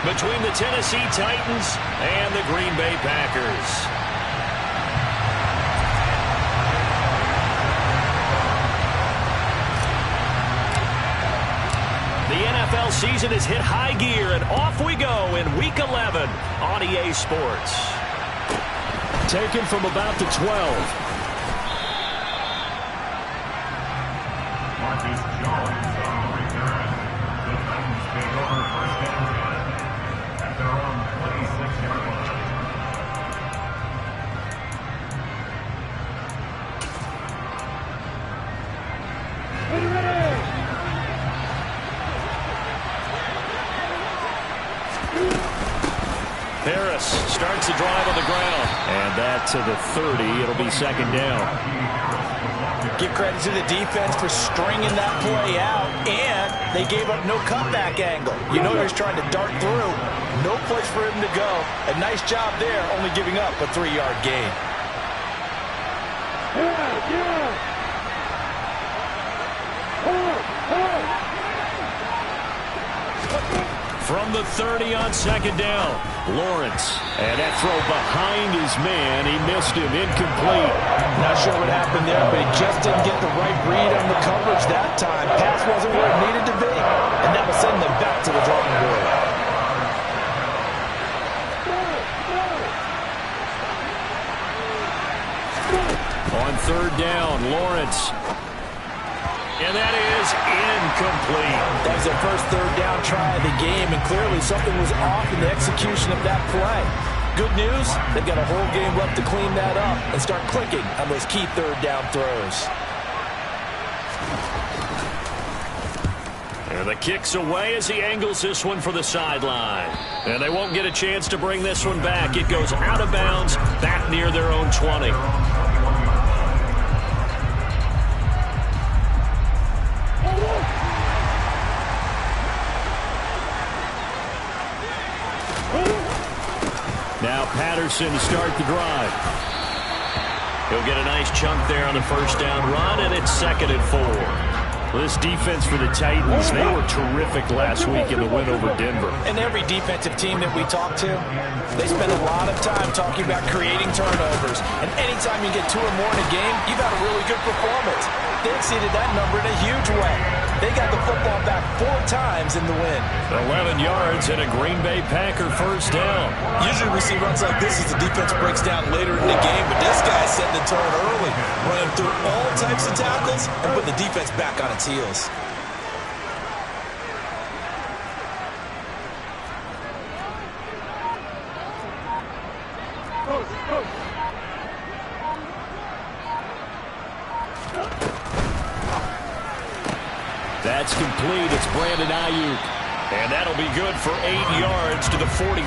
between the Tennessee Titans and the Green Bay Packers. The NFL season has hit high gear, and off we go in Week 11 on EA Sports. Taken from about the 12. Harris starts the drive on the ground. And that to the 30. It'll be second down. Give credit to the defense for stringing that play out, and they gave up no cutback angle. You know he was trying to dart through. No place for him to go. A nice job there, only giving up a 3-yard gain. From the 30 on second down, Lawrence. And that throw behind his man. He missed him. Incomplete. Not sure what happened there, but he just didn't get the right read on the coverage that time. Pass wasn't where it needed to be, and that will send them back to the drawing board. On third down, Lawrence. And that is incomplete. That was their first third down try of the game, and clearly something was off in the execution of that play. Good news, they've got a whole game left to clean that up and start clicking on those key third down throws. And the kick's away as he angles this one for the sideline. And they won't get a chance to bring this one back. It goes out of bounds, back near their own 20. Now Patterson to start the drive. He'll get a nice chunk there on the first down run, and it's 2nd and 4. Well, this defense for the Titans, they were terrific last week in the win over Denver. And every defensive team that we talk to, they spend a lot of time talking about creating turnovers. And anytime you get 2 or more in a game, you've had a really good performance. They exceeded that number in a huge way. They got the football back 4 times in the win. 11 yards and a Green Bay Packer first down. Usually we see runs like this as the defense breaks down later in the game, but this guy's setting the tone early, running through all types of tackles and putting the defense back on its heels. That's complete. It's Brandon Ayuk. And that'll be good for 8 yards to the 45.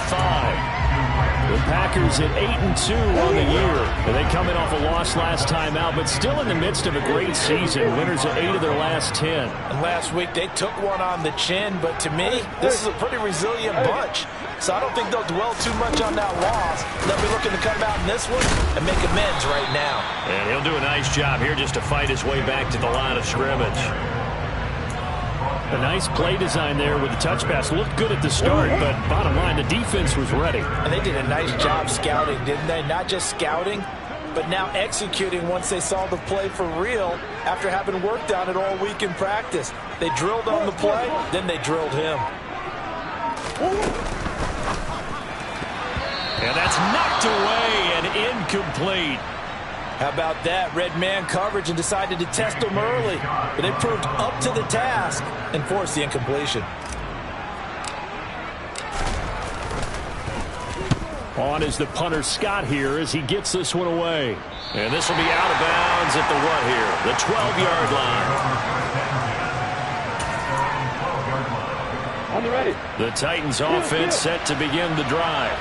The Packers at 8-2 on the year. They come in off a loss last time out, but still in the midst of a great season. Winners of 8 of their last 10. And last week they took one on the chin, but to me, this is a pretty resilient bunch. So I don't think they'll dwell too much on that loss. They'll be looking to come out in this one and make amends right now. And he'll do a nice job here just to fight his way back to the line of scrimmage. A nice play design there with the touch pass. Looked good at the start, but bottom line, the defense was ready. And they did a nice job scouting, didn't they? Not just scouting, but now executing once they saw the play for real after having worked on it all week in practice. They drilled on the play, then they drilled him. And that's knocked away and incomplete. How about that? Red man coverage and decided to test them early. But they proved up to the task and forced the incompletion. On is the punter Scott here as he gets this one away. And this will be out of bounds at the what here? The 12-yard line. On the ready. The Titans offense set to begin the drive.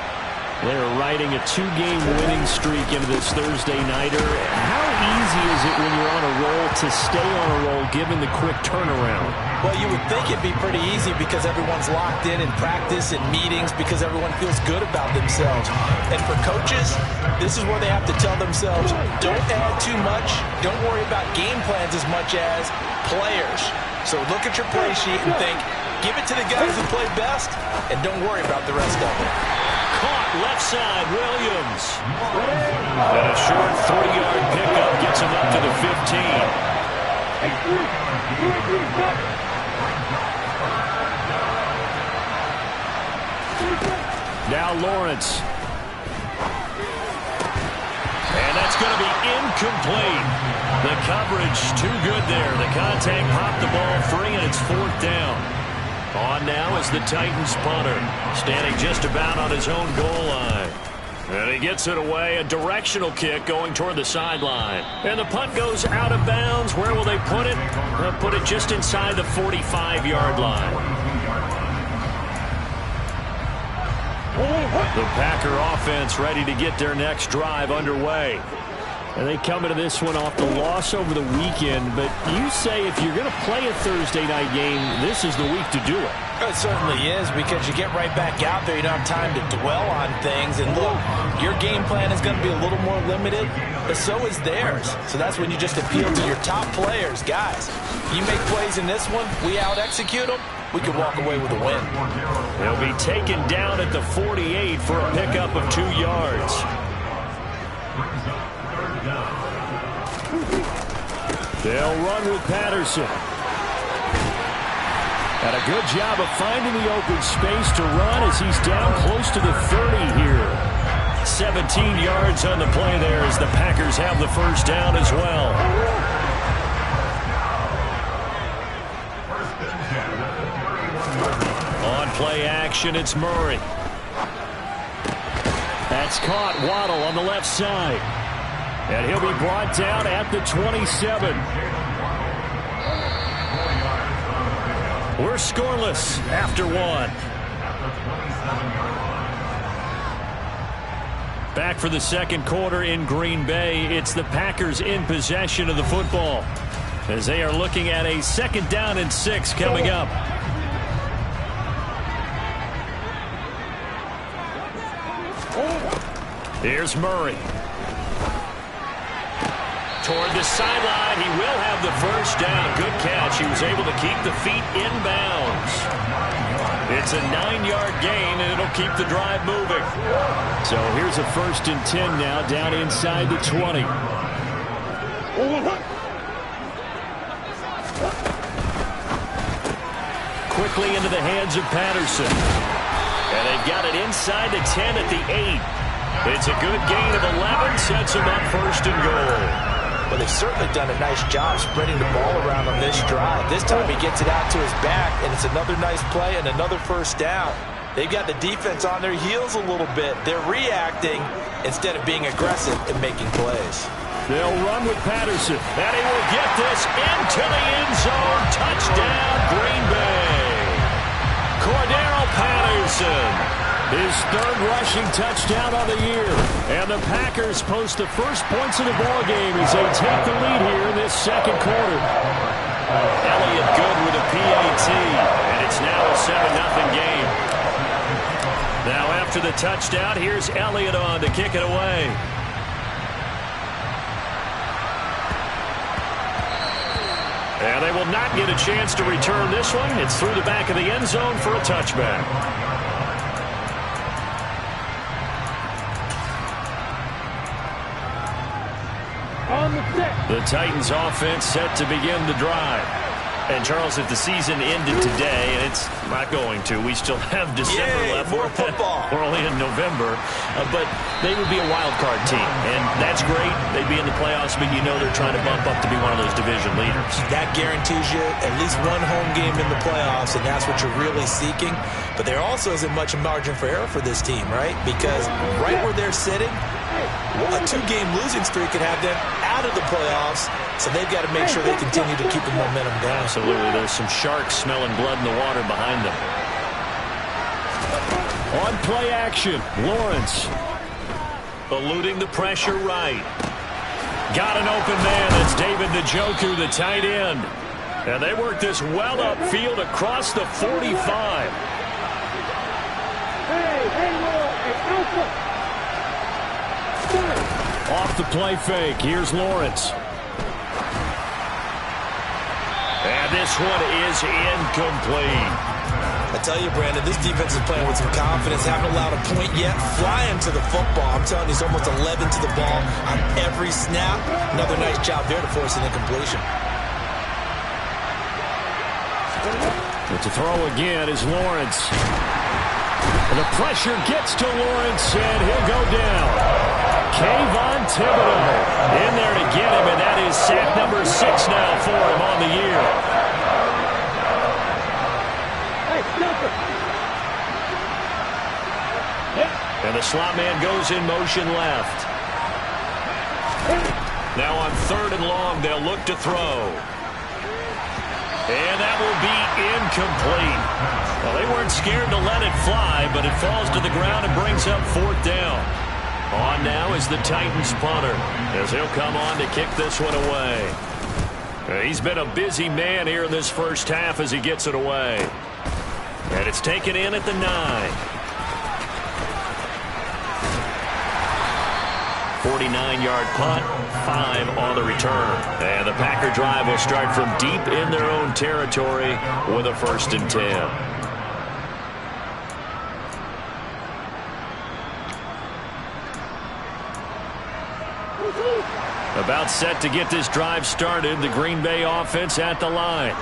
They're riding a 2-game winning streak into this Thursday nighter. How easy is it when you're on a roll to stay on a roll given the quick turnaround? Well, you would think it'd be pretty easy because everyone's locked in practice and meetings because everyone feels good about themselves. And for coaches, this is where they have to tell themselves, don't add too much. Don't worry about game plans as much as players. So look at your play sheet and think, give it to the guys who play best, and don't worry about the rest of it. Caught left side, Williams. And a short 3-yard pickup gets him up to the 15. Now Lawrence. And that's going to be incomplete. The coverage too good there. The contact popped the ball free, and it's 4th down. On now is the Titans punter, standing just about on his own goal line. And he gets it away, a directional kick going toward the sideline. And the punt goes out of bounds. Where will they put it? They'll put it just inside the 45-yard line. The Packer offense ready to get their next drive underway. And they come into this one off the loss over the weekend. But you say if you're going to play a Thursday night game, this is the week to do it. It certainly is, because you get right back out there. You don't have time to dwell on things. And look, your game plan is going to be a little more limited, but so is theirs. So that's when you just appeal to your top players. Guys, you make plays in this one, we out-execute them, we could walk away with a win. They'll be taken down at the 48 for a pickup of 2 yards. They'll run with Patterson. And a good job of finding the open space to run as he's down close to the 30 here. 17 yards on the play there as the Packers have the first down as well. On play action, it's Murray. That's caught. Waddle on the left side. And he'll be brought down at the 27. We're scoreless after 1. Back for the second quarter in Green Bay. It's the Packers in possession of the football as they are looking at a 2nd down and 6 coming up. Here's Murray. Toward the sideline, he will have the first down. Good catch. He was able to keep the feet inbounds. It's a 9-yard gain, and it'll keep the drive moving. So here's a 1st and 10 now, down inside the 20. Quickly into the hands of Patterson. And they've got it inside the 10 at the 8. It's a good gain of 11, sets him up 1st and goal. Well, they've certainly done a nice job spreading the ball around on this drive. This time he gets it out to his back, and it's another nice play and another first down. They've got the defense on their heels a little bit. They're reacting instead of being aggressive and making plays. They'll run with Patterson, and he will get this into the end zone. Touchdown, Green Bay. Cordero Patterson. His 3rd rushing touchdown on the year. And the Packers post the first points of the ballgame as they take the lead here in this second quarter. Elliott good with a PAT. And it's now a 7-0 game. Now after the touchdown, here's Elliott on to kick it away. And they will not get a chance to return this one. It's through the back of the end zone for a touchback. The Titans offense set to begin the drive. And, Charles, if the season ended today, and it's not going to, we still have December left. More football. We're only in November. But they would be a wild card team. And that's great. They'd be in the playoffs, but you know they're trying to bump up to be one of those division leaders. That guarantees you at least one home game in the playoffs, and that's what you're really seeking. But there also isn't much margin for error for this team, right? Because right where they're sitting, a 2-game losing streak could have them out of the playoffs, so they've got to make sure they continue to keep the momentum down. Absolutely. There's some sharks smelling blood in the water behind them. On play action, Lawrence. Eluding the pressure right. Got an open man. That's David Njoku, the tight end. And they work this well upfield across the 45. Off the play fake. Here's Lawrence. And this one is incomplete. I tell you, Brandon, this defense is playing with some confidence. Haven't allowed a point yet. Flying to the football. I'm telling you, he's almost 11 to the ball on every snap. Another nice job there to force an incompletion. But to throw again is Lawrence. And the pressure gets to Lawrence, and he'll go down. Kayvon Thibodeau in there to get him, and that is sack number 6 now for him on the year. And the slot man goes in motion left. Now on 3rd and long, they'll look to throw. And that will be incomplete. Well, they weren't scared to let it fly, but it falls to the ground and brings up 4th down. On now is the Titans punter, as he'll come on to kick this one away. He's been a busy man here in this first half as he gets it away. And it's taken in at the 9. 49-yard punt, 5 on the return. And the Packer drive will start from deep in their own territory with a 1st and 10. About set to get this drive started, the Green Bay offense at the line.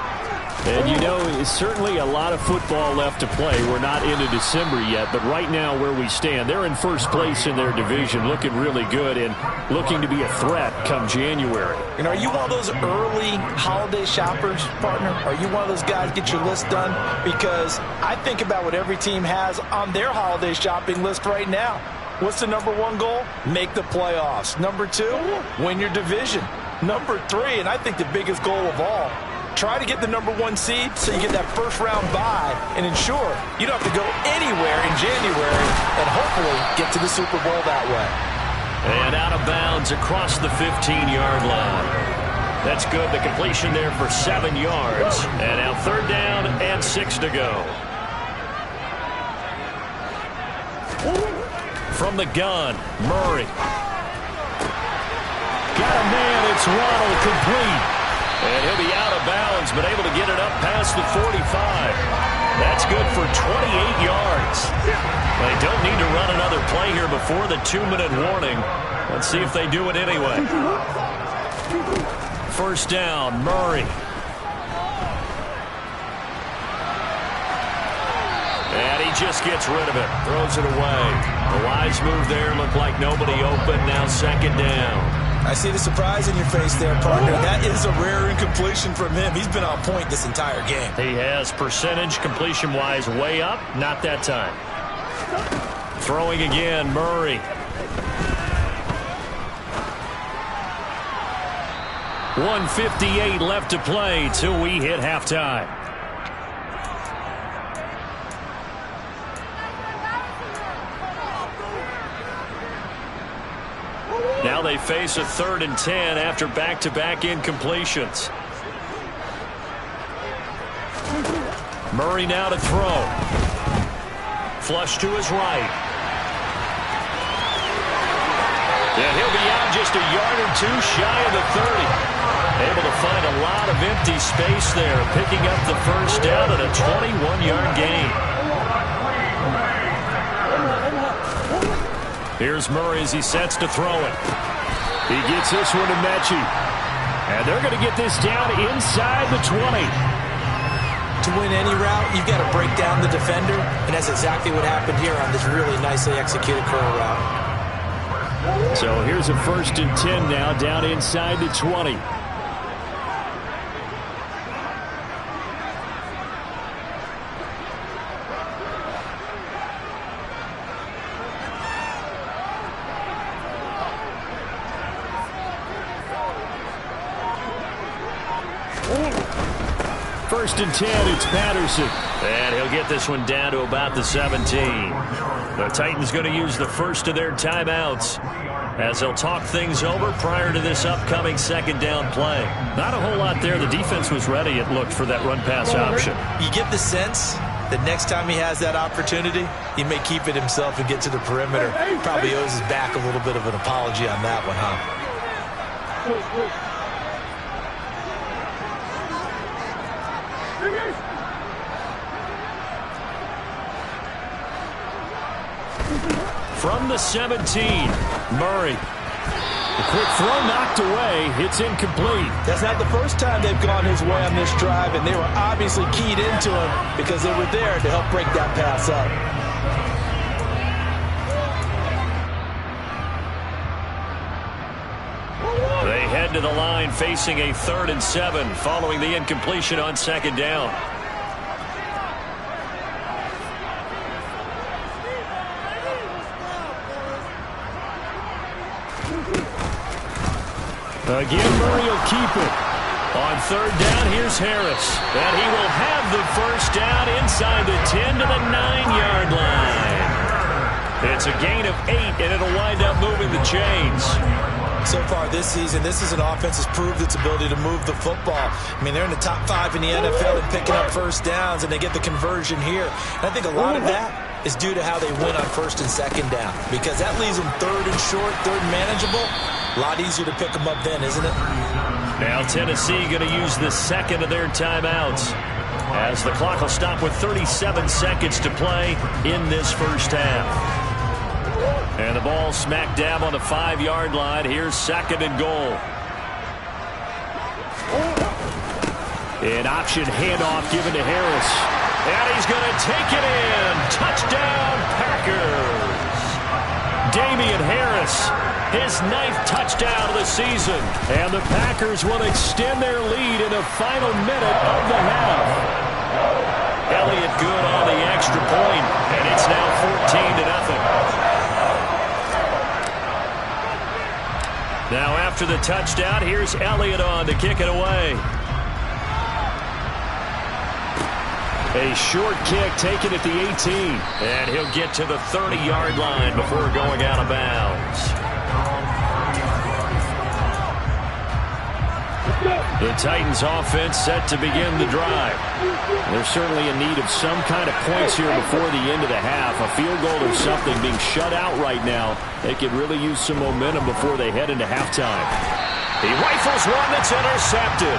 And you know, it's certainly a lot of football left to play. We're not into December yet, but right now where we stand, they're in 1st place in their division, looking really good and looking to be a threat come January. And are you one of those early holiday shoppers, partner? Are you one of those guys get your list done? Because I think about what every team has on their holiday shopping list right now. What's the number 1 goal? Make the playoffs. Number 2, win your division. Number 3, and I think the biggest goal of all, try to get the number 1 seed so you get that 1st round bye and ensure you don't have to go anywhere in January and hopefully get to the Super Bowl that way. And out of bounds across the 15-yard line. That's good. The completion there for 7 yards. And now 3rd down and 6 to go. From the gun, Murray. Got a man. It's Ronald complete. And he'll be out of bounds, but able to get it up past the 45. That's good for 28 yards. They don't need to run another play here before the 2-minute warning. Let's see if they do it anyway. 1st down, Murray. And he just gets rid of it. Throws it away. A wise move there. Looked like nobody open. Now 2nd down. I see the surprise in your face there, partner. That is a rare incompletion from him. He's been on point this entire game. He has percentage completion-wise way up. Not that time. Throwing again, Murray. 1:58 left to play till we hit halftime. Now they face a 3rd and 10 after back-to-back incompletions. Murray now to throw. Flush to his right. And he'll be out just a yard or 2 shy of the 30. Able to find a lot of empty space there, picking up the 1st down at a 21-yard gain. Here's Murray as he sets to throw it. He gets this one to Mechie. And they're going to get this down inside the 20. To win any route, you've got to break down the defender, and that's exactly what happened here on this really nicely executed curl route. So here's a 1st and 10 now, down inside the 20. First and 10, it's Patterson. And he'll get this one down to about the 17. The Titans going to use the first of their timeouts as they'll talk things over prior to this upcoming 2nd down play. Not a whole lot there. The defense was ready, it looked, for that run-pass option. You get the sense that next time he has that opportunity, he may keep it himself and get to the perimeter. Probably owes his back a little bit of an apology on that one, huh? From the 17, Murray. The quick throw knocked away. It's incomplete. That's not the first time they've gone his way on this drive, and they were obviously keyed into him because they were there to help break that pass up. They head to the line facing a 3rd and 7 following the incompletion on 2nd down. Again, Murray will keep it. On 3rd down, here's Harris. And he will have the 1st down inside the 10 to the 9-yard line. It's a gain of 8, and it'll wind up moving the chains. So far this season, this is an offense that's proved its ability to move the football. I mean, they're in the top 5 in the NFL in picking up 1st downs, and they get the conversion here. And I think a lot of that is due to how they win on 1st and 2nd down, because that leaves them 3rd and short, 3rd and manageable. A lot easier to pick them up then, isn't it? Now Tennessee going to use the 2nd of their timeouts as the clock will stop with 37 seconds to play in this 1st half. And the ball smack dab on the 5-yard line. Here's 2nd and goal. An option handoff given to Harris. And he's going to take it in. Touchdown, Packers. Damian Harris, his 9th touchdown of the season. And the Packers will extend their lead in the final minute of the half. Elliott good on the extra point, and it's now 14-0. Now after the touchdown, here's Elliott on to kick it away. A short kick taken at the 18. And he'll get to the 30-yard line before going out of bounds. The Titans offense set to begin the drive. They're certainly in need of some kind of points here before the end of the half. A field goal or something being shut out right now. They could really use some momentum before they head into halftime. He rifles one that's intercepted.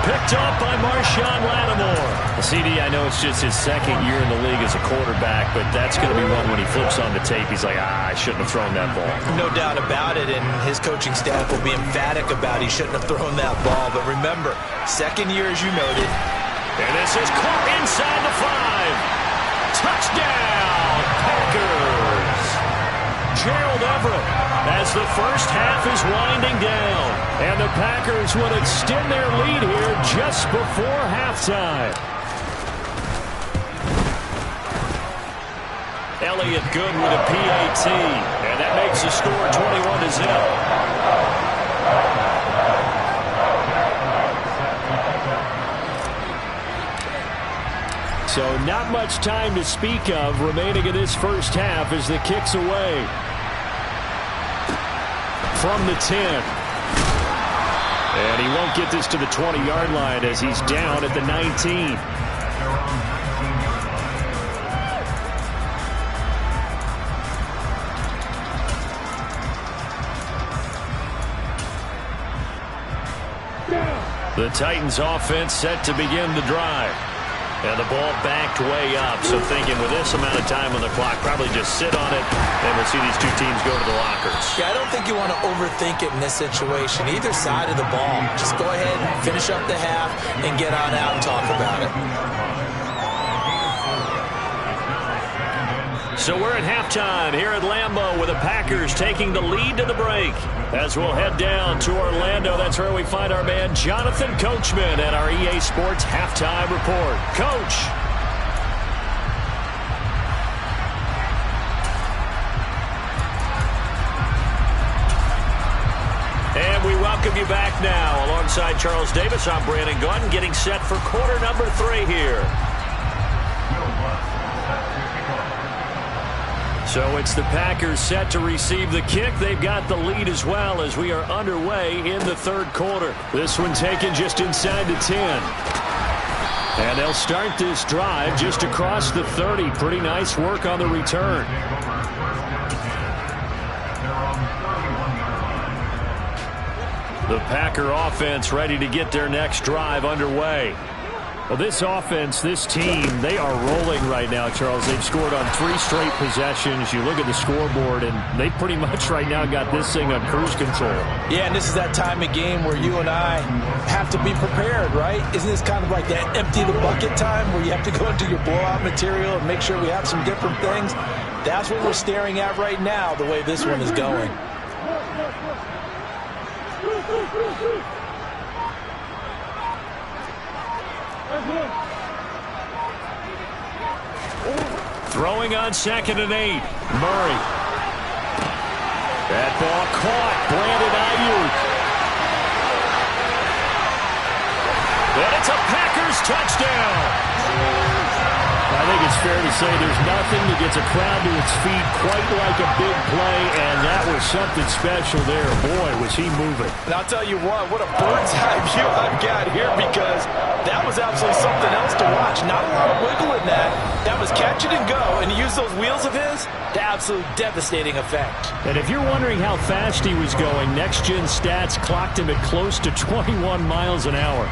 Picked up by Marshawn Lattimore. CD, I know it's just his 2nd year in the league as a quarterback, but that's going to be one when he flips on the tape. He's like, I shouldn't have thrown that ball. No doubt about it, and his coaching staff will be emphatic about he shouldn't have thrown that ball. But remember, 2nd year, as you noted. And this is caught inside the 5. Touchdown, Packers. Gerald Everett as the 1st half is winding down. And the Packers will extend their lead here just before halftime. Elliott good with a PAT. And that makes the score 21-0. So not much time to speak of remaining in this 1st half as the kick's away. From the 10. And he won't get this to the 20-yard line as he's down at the 19. The Titans offense set to begin the drive. And the ball backed way up, so thinking with this amount of time on the clock, probably just sit on it, and we'll see these two teams go to the lockers. Yeah, I don't think you want to overthink it in this situation. Either side of the ball. Just go ahead, finish up the half, and get on out and talk about it. So we're at halftime here at Lambeau with the Packers taking the lead to the break. As we'll head down to Orlando, that's where we find our man Jonathan Coachman at our EA Sports Halftime Report. Coach. And we welcome you back now. Alongside Charles Davis, I'm Brandon Gunn, getting set for quarter number 3 here. So it's the Packers set to receive the kick. They've got the lead as well as we are underway in the 3rd quarter. This one taken just inside the 10. And they'll start this drive just across the 30. Pretty nice work on the return. The Packer offense ready to get their next drive underway. Well, this offense, this team, they are rolling right now, Charles. They've scored on 3 straight possessions. You look at the scoreboard, and they pretty much right now got this thing on cruise control. Yeah, and this is that time of game where you and I have to be prepared, right? Isn't this kind of like that empty the bucket time where you have to go into your blowout material and make sure we have some different things? That's what we're staring at right now, the way this one is going. Throwing on 2nd and 8. Murray. That ball caught. Brandon Ayuk. And it's a Packers touchdown. I think it's fair to say there's nothing that gets a crowd to its feet quite like a big play, and that was something special there. Boy, was he moving. And I'll tell you what a bird's eye view I've got here, because that was absolutely something else to watch. Not a lot of wiggle in that. That was catch it and go, and he used those wheels of his to absolute devastating effect. And if you're wondering how fast he was going, next-gen stats clocked him at close to 21 miles an hour.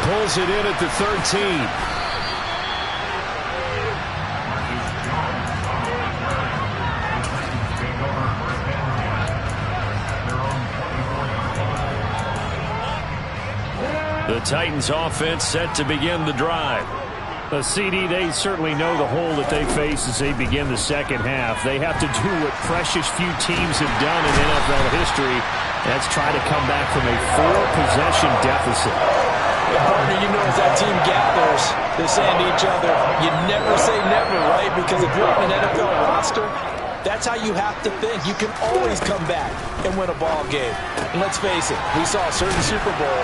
Pulls it in at the 13. The Titans offense set to begin the drive. CD, they certainly know the hole that they face as they begin the second half. They have to do what precious few teams have done in NFL history. That's try to come back from a 4-possession deficit. Partner, you know, as that team gathers, they're saying to each other, you never say never, right? Because if you're on an NFL roster, that's how you have to think. You can always come back and win a ball game. And let's face it, we saw a certain Super Bowl,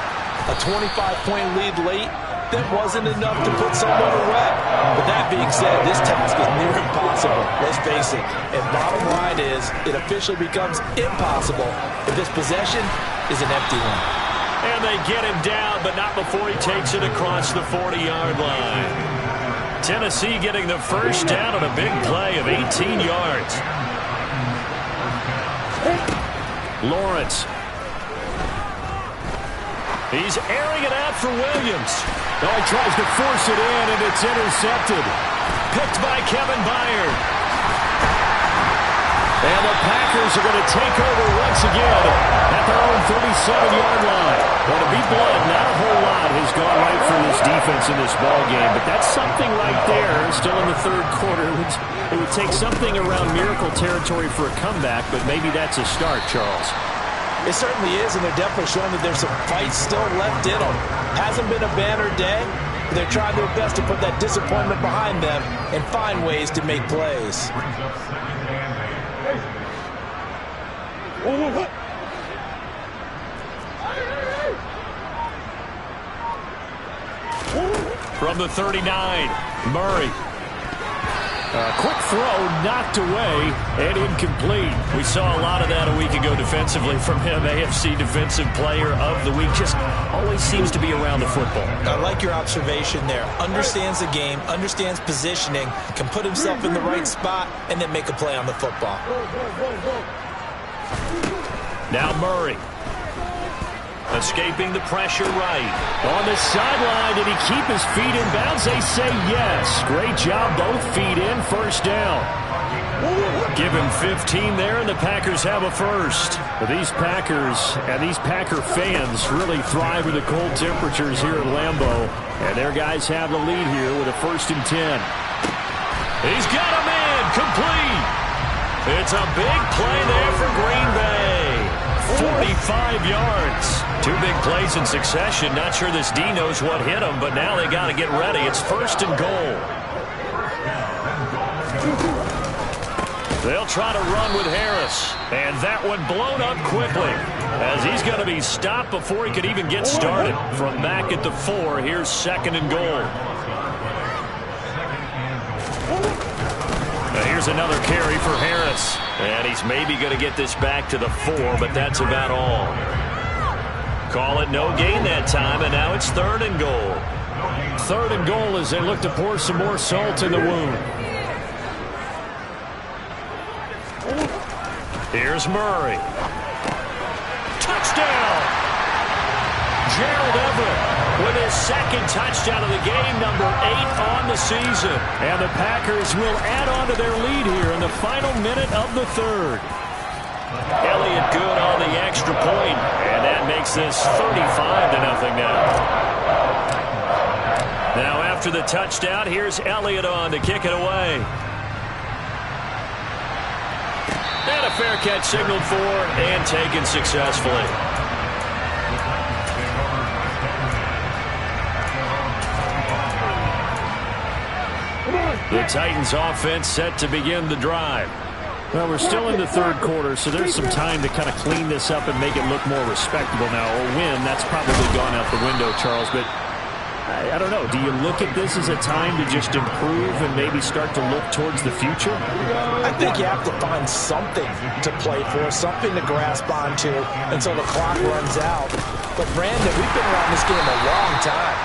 a 25-point lead late, that wasn't enough to put someone away. But that being said, this task is near impossible. Let's face it. And bottom line is, it officially becomes impossible if this possession is an empty one. And they get him down, but not before he takes it across the 40-yard line. Tennessee getting the first down on a big play of 18 yards. Lawrence. He's airing it out for Williams. Oh, he tries to force it in, and it's intercepted. Picked by Kevin Byard. And the Packers are going to take over once again at their own 37-yard line. Well, to be blunt, not a whole lot has gone right for this defense in this ball game, but that's something right there. Still in the third quarter. It would take something around miracle territory for a comeback, but maybe that's a start, Charles. It certainly is, and they're definitely showing that there's some fight still left in them. Hasn't been a banner day, but they're trying their best to put that disappointment behind them and find ways to make plays. From the 39, Murray. Quick throw, knocked away, and incomplete. We saw a lot of that a week ago defensively from him. AFC Defensive Player of the Week. Just always seems to be around the football. I like your observation there. Understands the game, understands positioning, can put himself in the right spot, and then make a play on the football. Now Murray. Escaping the pressure right. On the sideline, did he keep his feet in bounds? They say yes. Great job, both feet in, first down. Give him 15 there, and the Packers have a first. But these Packers and these Packer fans really thrive with the cold temperatures here at Lambeau. And their guys have the lead here with a 1st and 10. He's got a man, complete. It's a big play there for Green Bay. 45 yards. 2 big plays in succession. Not sure this D knows what hit him, but now they got to get ready. It's 1st and goal. They'll try to run with Harris. And that one blown up quickly, as he's going to be stopped before he could even get started. From back at the 4, here's 2nd and goal. Here's another carry for Harris. And he's maybe going to get this back to the 4, but that's about all. Call it no gain that time, and now it's 3rd and goal. 3rd and goal as they look to pour some more salt in the wound. Here's Murray. Touchdown! Gerald Everett with his second touchdown of the game, number 8 on the season. And the Packers will add on to their lead here in the final minute of the third. Elliott good on the extra point, and that makes this 35-0 now. Now after the touchdown, here's Elliott on to kick it away. And a fair catch signaled for and taken successfully. The Titans offense set to begin the drive. Well, we're still in the third quarter, so there's some time to kind of clean this up and make it look more respectable now. A win, that's probably gone out the window, Charles, but I don't know. Do you look at this as a time to just improve and maybe start to look towards the future? I think you have to find something to play for, something to grasp onto until the clock runs out. But, Brandon, we've been around this game a long time.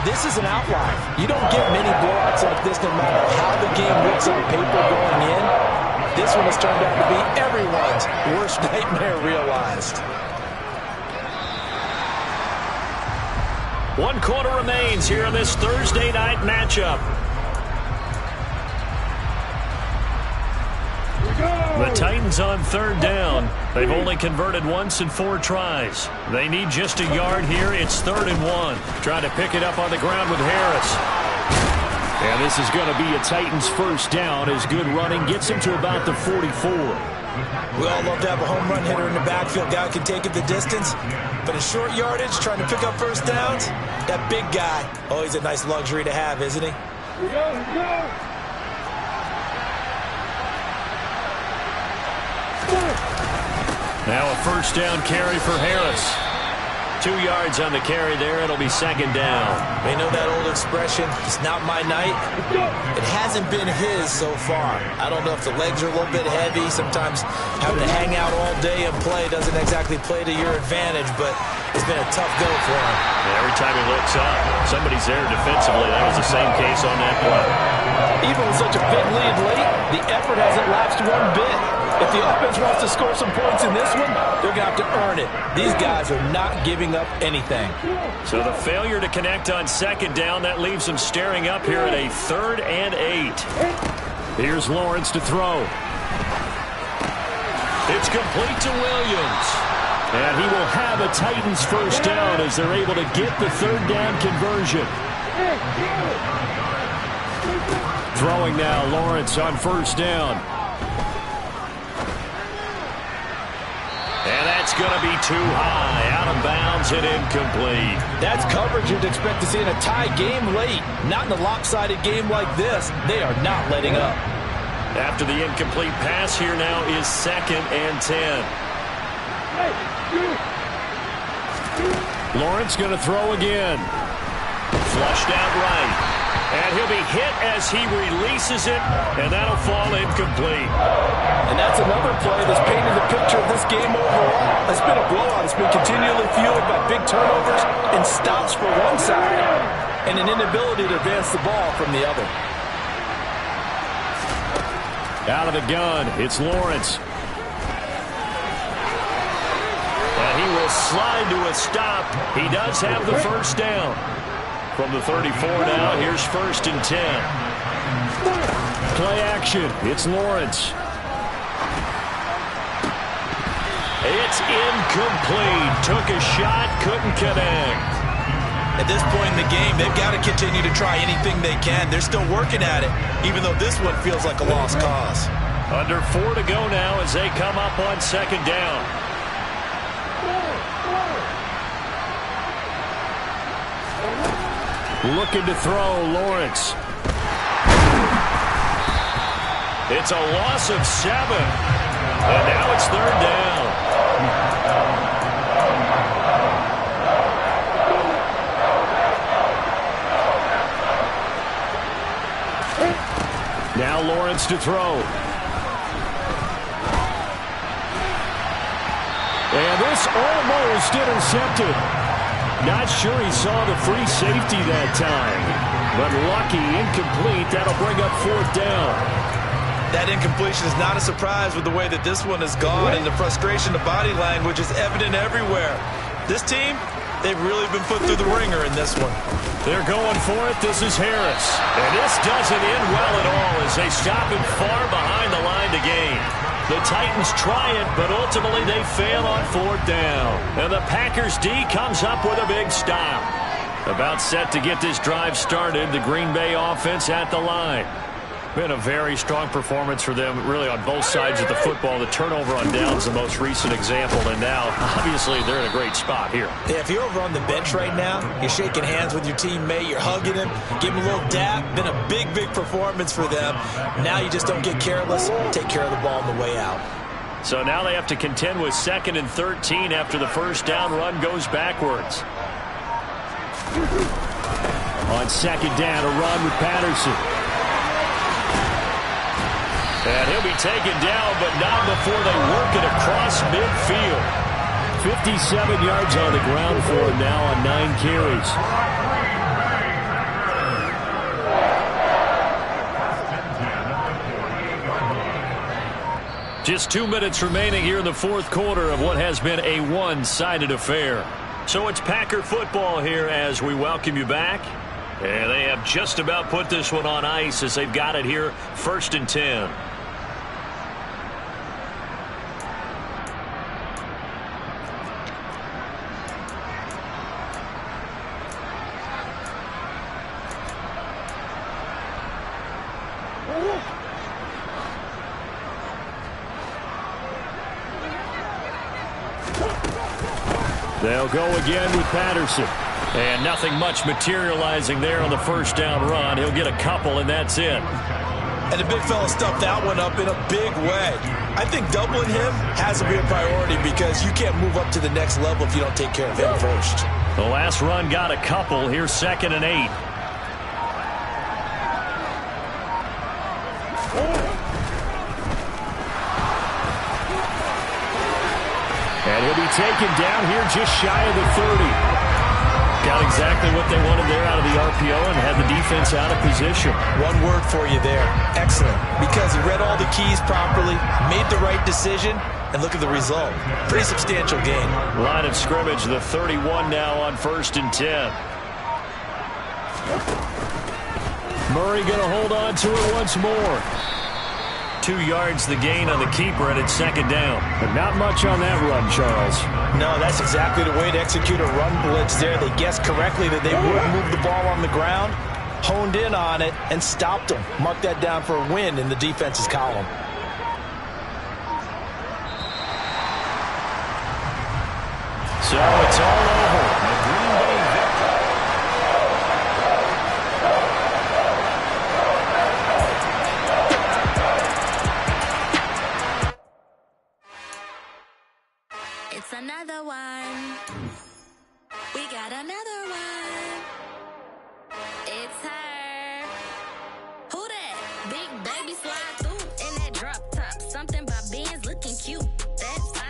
This is an outlier. You don't get many blowouts like this no matter how the game looks on paper going in. This one has turned out to be everyone's worst nightmare realized. 1 quarter remains here in this Thursday night matchup. The Titans on third down. They've only converted once in 4 tries. They need just a yard here. It's 3rd and 1. Trying to pick it up on the ground with Harris. And this is going to be a Titans first down as good running gets him to about the 44. We all love to have a home run hitter in the backfield. Guy who can take it the distance. But in short yardage, trying to pick up first downs, that big guy, always a nice luxury to have, isn't he? Here we go. Now a first down carry for Harris. 2 yards on the carry there. It'll be 2nd down. They know that old expression, it's not my night. It hasn't been his so far. I don't know if the legs are a little bit heavy. Sometimes having to hang out all day and play doesn't exactly play to your advantage, but it's been a tough go for him. Every time he looks up, somebody's there defensively. That was the same case on that play. Even with such a big lead late, the effort hasn't lapsed one bit. If the offense wants to score some points in this one, they're going to have to earn it. These guys are not giving up anything. So the failure to connect on 2nd down, that leaves them staring up here at a 3rd and 8. Here's Lawrence to throw. It's complete to Williams. And he will have a Titans first down as they're able to get the 3rd down conversion. Throwing now, Lawrence on first down. And that's going to be too high, out of bounds and incomplete. That's coverage you'd expect to see in a tie game late. Not in a lopsided game like this. They are not letting up. After the incomplete pass, here now is 2nd and 10. Lawrence going to throw again. Flushed out right. And he'll be hit as he releases it, and that'll fall incomplete. And that's another play that's painted the picture of this game overall. It's been a blowout. It's been continually fueled by big turnovers and stops for one side and an inability to advance the ball from the other. Out of the gun, it's Lawrence. And he will slide to a stop. He does have the first down. From the 34 now, here's 1st and 10. Play action. It's Lawrence. It's incomplete. Took a shot, couldn't connect. At this point in the game, they've got to continue to try anything they can. They're still working at it, even though this one feels like a lost cause. Under 4 to go now as they come up on 2nd down. Looking to throw, Lawrence. It's a loss of 7. And now it's 3rd down. Now Lawrence to throw. And this almost intercepted. Not sure he saw the free safety that time. But lucky, incomplete. That'll bring up 4th down. That incompletion is not a surprise with the way that this one has gone, and the frustration, the body language is evident everywhere. This team, They've really been put through the ringer in this one. They're going for it. This is Harris. And this doesn't end well at all as they stop him far behind the line to gain. The Titans try it, but ultimately they fail on 4th down. And the Packers D comes up with a big stop. About set to get this drive started, the Green Bay offense at the line. Been a very strong performance for them, really, on both sides of the football. The turnover on downs the most recent example, and now, obviously, they're in a great spot here. Yeah, if you're over on the bench right now, you're shaking hands with your teammate, you're hugging him, give him a little dap. Been a big, big performance for them. Now you just don't get careless, take care of the ball on the way out. So now they have to contend with 2nd and 13 after the first down run goes backwards. On 2nd down, a run with Patterson. And he'll be taken down, but not before they work it across midfield. 57 yards on the ground for him now on 9 carries. Just 2 minutes remaining here in the 4th quarter of what has been a one-sided affair. So it's Packer football here as we welcome you back. And they have just about put this one on ice as they've got it here, 1st and 10. They'll go again with Patterson. And nothing much materializing there on the first down run. He'll get a couple, and that's it. And the big fella stuffed that one up in a big way. I think doubling him has to be a priority because you can't move up to the next level if you don't take care of him first. The last run got a couple. Here's 2nd and 8. And he'll be taken down here just shy of the 30. Got exactly what they wanted there out of the RPO and had the defense out of position. One word for you there. Excellent. Because he read all the keys properly, made the right decision, and look at the result. Pretty substantial gain. Line of scrimmage, the 31 now on 1st and 10. Murray going to hold on to it once more. 2 yards the gain on the keeper, and it's 2nd down. But not much on that run, Charles. No, that's exactly the way to execute a run blitz there. They guessed correctly that they wouldn't move the ball on the ground, honed in on it, and stopped them. Mark that down for a win in the defense's column. So it's all over. The Green Bay victory. It's another one. We got another one. It's her. Who that? Big baby slide.